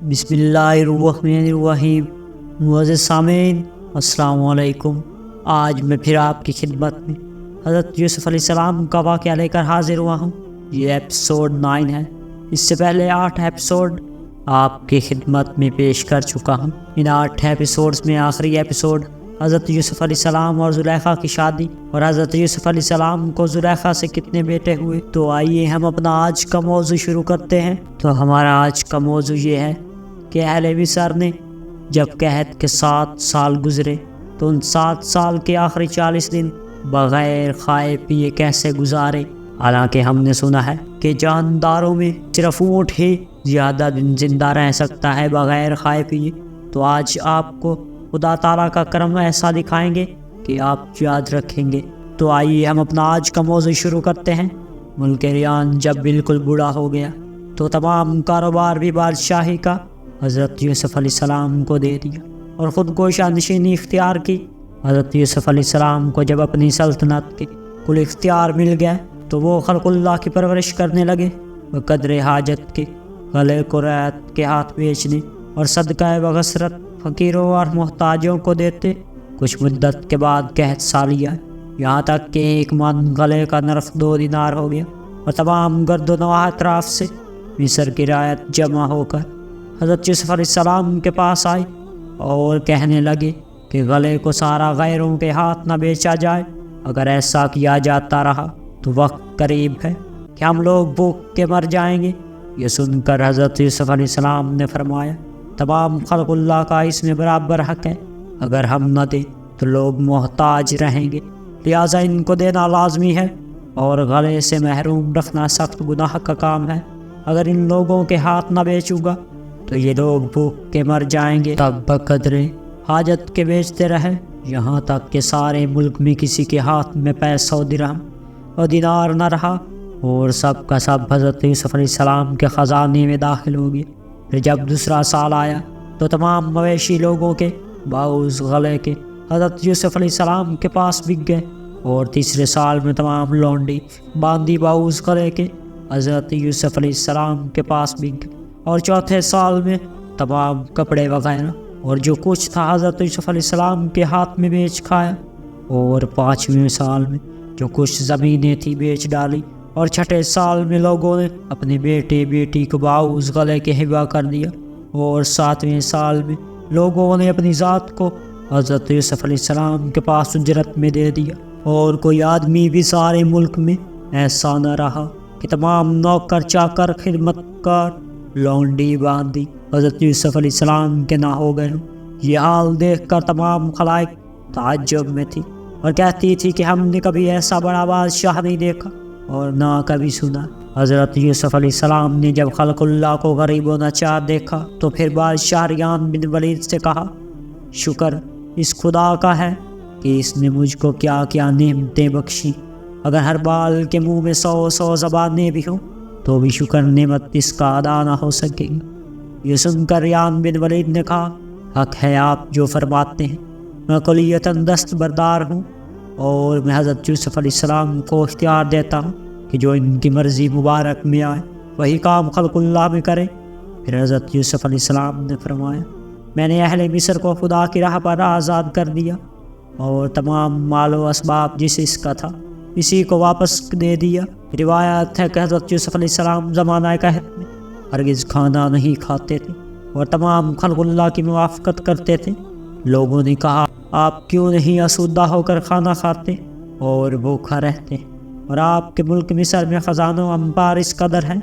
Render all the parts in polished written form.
بسم اللہ الرحمن الرحیم۔ معزز سامعین السلام علیکم۔ آج میں پھر آپ کی خدمت میں حضرت یوسف علیہ السلام کا واقعہ لے کر حاضر ہوا ہوں۔ یہ ایپیسوڈ 9 ہے۔ اس سے پہلے 8 ایپیسوڈ آپ کی خدمت میں پیش کر چکا ہوں۔ ان 8 ایپیسوڈز میں آخری ایپیسوڈ حضرت یوسف علیہ السلام اور زلیخا کی شادی اور حضرت یوسف علیہ السلام کو زلیخا سے کتنے بیٹے ہوئے۔ تو آئیے ہم اپنا آج کا موضوع شروع کرتے ہیں۔ تو ہمارا آج کا موضوع یہ ہے کہ اہل مصر نے جب قحط کے 7 سال گزرے تو ان 7 سال کے آخری 40 دن بغیر کھائے پیے کیسے گزارے۔ حالانکہ ہم نے سنا ہے کہ جانداروں میں صرف اونٹ ہی زیادہ دن زندہ رہ سکتا ہے بغیر کھائے پیے۔ تو آج آپ کو خدا تعالیٰ کا کرم ایسا دکھائیں گے کہ آپ یاد رکھیں گے۔ تو آئیے ہم اپنا آج کا موضوع شروع کرتے ہیں۔ ملک ریان جب بالکل بوڑھا ہو گیا تو تمام کاروبار بھی بادشاہی کا حضرت یوسف علیہ السلام کو دے دیا اور خود کو شاندشینی اختیار کی۔ حضرت یوسف علیہ السلام کو جب اپنی سلطنت کے کل اختیار مل گیا تو وہ خلق اللہ کی پرورش کرنے لگے۔ وہ قدر حاجت کے غلے کو رعیت کے ہاتھ بیچنے اور صدقہ بغسرت فقیروں اور محتاجوں کو دیتے۔ کچھ مدت کے بعد قحط سالی آئی، یہاں تک کہ 1 من غلے کا نرخ 2 دینار ہو گیا اور تمام گرد و نواح اطراف سے مصر کی رعیت جمع ہو کر حضرت یوسف علیہ السلام کے پاس آئی اور کہنے لگے کہ غلے کو سارا غیروں کے ہاتھ نہ بیچا جائے۔ اگر ایسا کیا جاتا رہا تو وقت قریب ہے کہ ہم لوگ بھوک کے مر جائیں گے۔ یہ سن کر حضرت یوسف علیہ السلام نے فرمایا، تمام خلق اللہ کا اس میں برابر حق ہے، اگر ہم نہ دیں تو لوگ محتاج رہیں گے، لہٰذا ان کو دینا لازمی ہے، اور غلے سے محروم رکھنا سخت گناہ کا کام ہے۔ اگر ان لوگوں کے ہاتھ نہ بیچوں گا تو یہ لوگ بھوک کے مر جائیں گے۔ تب بقدر حاجت کے بیچتے رہے، یہاں تک کہ سارے ملک میں کسی کے ہاتھ میں 500 درہم اور دینار نہ رہا، اور سب کا سب حضرت یوسف علیہ السلام کے خزانے میں داخل ہو گئے۔ پھر جب دوسرا سال آیا تو تمام مویشی لوگوں کے باؤز غلے کے حضرت یوسف علیہ السلام کے پاس بک گئے، اور تیسرے سال میں تمام لونڈی باندی باؤز غلے کے حضرت یوسف علیہ السلام کے پاس بک گئے، اور چوتھے سال میں تمام کپڑے وغیرہ اور جو کچھ تھا حضرت یوسف علیہ السلام کے ہاتھ میں بیچ کھایا، اور 5ویں سال میں جو کچھ زمینیں تھی بیچ ڈالی، اور 6ٹھے سال میں لوگوں نے اپنے بیٹے بیٹی کو باؤز غلے کے ہبہ کر دیا، اور 7ویں سال میں لوگوں نے اپنی ذات کو حضرت یوسف علیہ السلام کے پاس اجرت میں دے دیا۔ اور کوئی آدمی بھی سارے ملک میں ایسا نہ رہا کہ تمام نوکر چاکر خدمت کار لونڈی باندی حضرت یوسف علیہ السلام کے نہ ہو گئے۔ یہ حال دیکھ کر تمام خلائق تعجب میں تھی اور کہتی تھی کہ ہم نے کبھی ایسا بڑا بادشاہ نہیں دیکھا اور نہ کبھی سنا۔ حضرت یوسف علیہ السلام نے جب خلق اللہ کو غریب و ناچار دیکھا تو پھر بادشاہ ریان بن ولید سے کہا، شکر اس خدا کا ہے کہ اس نے مجھ کو کیا کیا نعمتیں بخشی۔ اگر ہر بال کے منہ میں 100 زبانیں بھی ہوں تو بھی شکر نعمت اس کا ادا نہ ہو سکے گی۔ یہ سن کر ریان بن ولید نے کہا، حق ہے آپ جو فرماتے ہیں، میں کلیتاً دستبردار ہوں، اور میں حضرت یوسف علیہ السلام کو اختیار دیتا ہوں کہ جو ان کی مرضی مبارک میں آئے وہی کام خلق اللہ میں کرے۔ پھر حضرت یوسف علیہ السلام نے فرمایا، میں نے اہل مصر کو خدا کی راہ پر آزاد کر دیا، اور تمام مال و اسباب جس اس کا تھا اسی کو واپس دے دیا۔ روایت ہے کہ حضرت یوسف علیہ السلام زمانہ قحط میں ہرگز کھانا نہیں کھاتے تھے اور تمام خلق اللہ کی موافقت کرتے تھے۔ لوگوں نے کہا، آپ کیوں نہیں آسودہ ہو کر کھانا کھاتے اور بھوکا رہتے، اور آپ کے ملک مصر میں خزانوں انبار اس قدر ہے؟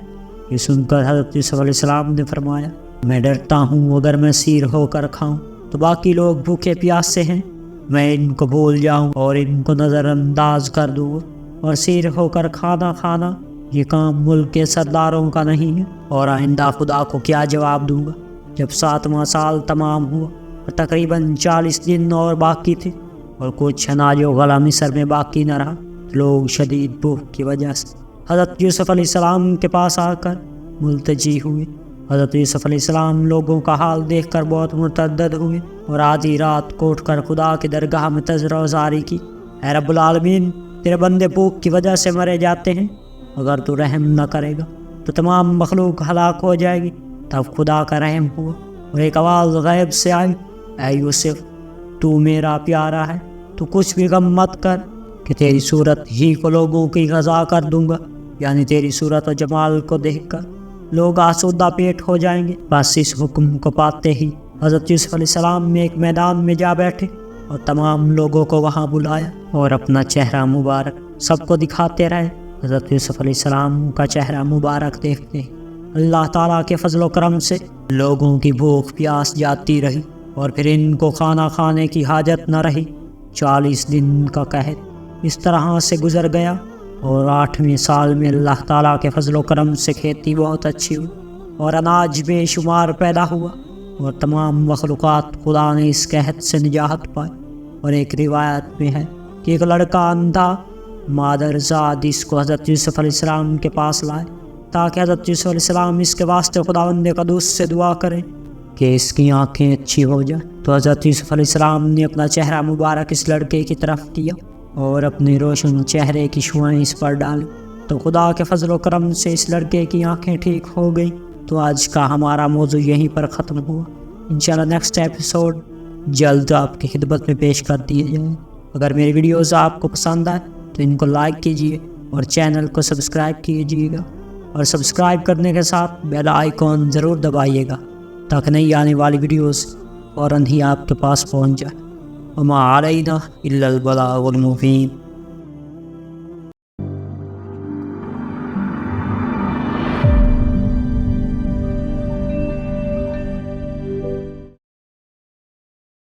یہ سن کر حضرت یوسف علیہ السلام نے فرمایا، میں ڈرتا ہوں اگر میں سیر ہو کر کھاؤں تو باقی لوگ بھوکے پیاسے ہیں، میں ان کو بھول جاؤں اور ان کو نظر انداز کر دوں، اور سیر ہو کر کھانا کھانا یہ کام ملک کے سرداروں کا نہیں ہے، اور آئندہ خدا کو کیا جواب دوں گا۔ جب 7واں سال تمام ہوا اور تقریباً 40 دن اور باقی تھے اور کچھ اناج و غلہ مصر میں باقی نہ رہا، لوگ شدید بھوک کی وجہ سے حضرت یوسف علیہ السلام کے پاس آ کر ملتجی ہوئے۔ حضرت یوسف علیہ السلام لوگوں کا حال دیکھ کر بہت متردد ہوئے اور آدھی رات کو اٹھ کر خدا کی درگاہ میں تضرع و زاری کی، اے رب العالمین، تیرے بندے بھوک کی وجہ سے مرے جاتے ہیں، اگر تو رحم نہ کرے گا تو تمام مخلوق ہلاک ہو جائے گی، تب خدا کا رحم ہوا اور ایک آواز غیب سے آئی، اے یوسف تو میرا پیارا ہے، تو کچھ بھی غم مت کر کہ تیری صورت ہی کو لوگوں کی غذا کر دوں گا، یعنی تیری صورت و جمال کو دیکھ کر لوگ آسودہ پیٹ ہو جائیں گے۔ بس اس حکم کو پاتے ہی حضرت یوسف علیہ السلام میں ایک میدان میں جا بیٹھے اور تمام لوگوں کو وہاں بلایا اور اپنا چہرہ مبارک سب کو دکھاتے رہے۔ حضرت یوسف علیہ السلام کا چہرہ مبارک دیکھتے ہی اللہ تعالیٰ کے فضل و کرم سے لوگوں کی بھوک پیاس جاتی رہی اور پھر ان کو کھانا کھانے کی حاجت نہ رہی۔ 40 دن کا قحط اس طرح سے گزر گیا اور 8ویں سال میں اللہ تعالیٰ کے فضل و کرم سے کھیتی بہت اچھی ہوئی اور اناج بے شمار پیدا ہوا اور تمام مخلوقات خدا نے اس قحط سے نجات پائی۔ اور ایک روایت میں ہے کہ ایک لڑکا اندھا مادرزاد اس کو حضرت یوسف علیہ السلام کے پاس لائے تاکہ حضرت یوسف علیہ السلام اس کے واسطے خداوند قدوس سے دعا کریں کہ اس کی آنکھیں اچھی ہو جائیں۔ تو حضرت یوسف علیہ السلام نے اپنا چہرہ مبارک اس لڑکے کی طرف کیا اور اپنے روشن چہرے کی شعائیں اس پر ڈالی، تو خدا کے فضل و کرم سے اس لڑکے کی آنکھیں ٹھیک ہو گئی۔ تو آج کا ہمارا موضوع یہیں پر ختم ہوا۔ انشاءاللہ نیکسٹ ایپیسوڈ جلد آپ کی خدمت میں پیش کر دیے جائیں۔ اگر میری ویڈیوز آپ کو پسند آئے تو ان کو لائک کیجیے اور چینل کو سبسکرائب کیجیے گا، اور سبسکرائب کرنے کے ساتھ بیل آئیکن ضرور دبائیے گا تاکہ نئی آنے والی ویڈیوز فوراً ہی آپ کے پاس پہنچ جائے۔ وما علینا الا البلاغ المبین۔